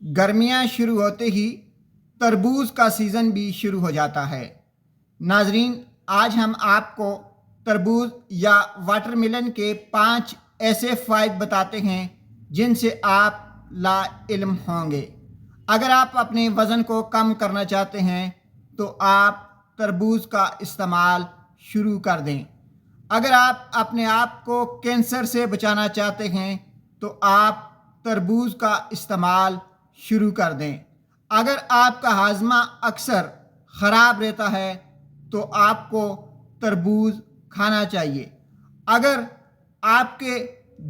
गर्मियाँ शुरू होते ही तरबूज का सीज़न भी शुरू हो जाता है। नाजरीन, आज हम आपको तरबूज या वाटरमेलन के 5 ऐसे फ़ायदे बताते हैं जिनसे आप ला इल्म होंगे। अगर आप अपने वज़न को कम करना चाहते हैं तो आप तरबूज का इस्तेमाल शुरू कर दें। अगर आप अपने आप को कैंसर से बचाना चाहते हैं तो आप तरबूज का इस्तेमाल शुरू कर दें। अगर आपका हाजमा अक्सर ख़राब रहता है तो आपको तरबूज खाना चाहिए। अगर आपके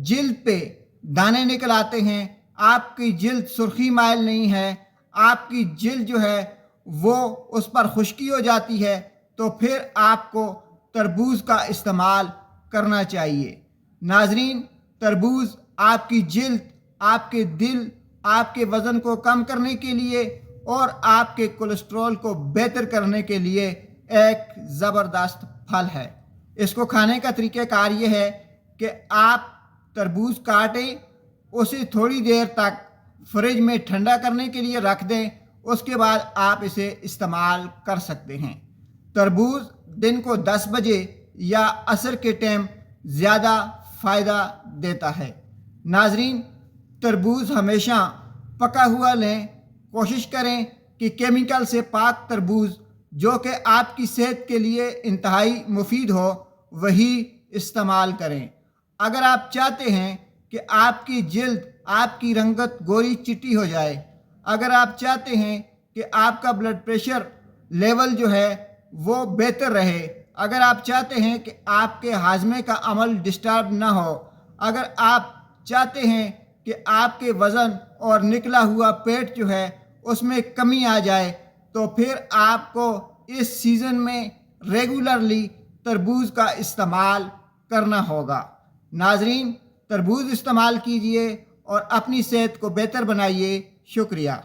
जिल्द पे दाने निकल आते हैं, आपकी जिल्द सुर्खी माइल नहीं है, आपकी जिल्द जो है वो उस पर खुश्की हो जाती है, तो फिर आपको तरबूज का इस्तेमाल करना चाहिए। नाजरीन, तरबूज आपकी जिल्द, आपके दिल, आपके वज़न को कम करने के लिए और आपके कोलेस्ट्रॉल को बेहतर करने के लिए एक ज़बरदस्त फल है। इसको खाने का तरीक़ाकार ये है कि आप तरबूज काटें, उसे थोड़ी देर तक फ्रिज में ठंडा करने के लिए रख दें, उसके बाद आप इसे इस्तेमाल कर सकते हैं। तरबूज दिन को 10 बजे या असर के टाइम ज़्यादा फ़ायदा देता है। नाजरीन, तरबूज हमेशा पका हुआ लें। कोशिश करें कि केमिकल से पाक तरबूज जो कि आपकी सेहत के लिए इंतहाई मुफीद हो वही इस्तेमाल करें। अगर आप चाहते हैं कि आपकी जिल्द, आपकी रंगत गोरी चिट्टी हो जाए, अगर आप चाहते हैं कि आपका ब्लड प्रेशर लेवल जो है वो बेहतर रहे, अगर आप चाहते हैं कि आपके हाजमे का अमल डिस्टर्ब ना हो, अगर आप चाहते हैं कि आपके वज़न और निकला हुआ पेट जो है उसमें कमी आ जाए, तो फिर आपको इस सीज़न में रेगुलरली तरबूज का इस्तेमाल करना होगा। नाजरीन, तरबूज इस्तेमाल कीजिए और अपनी सेहत को बेहतर बनाइए। शुक्रिया।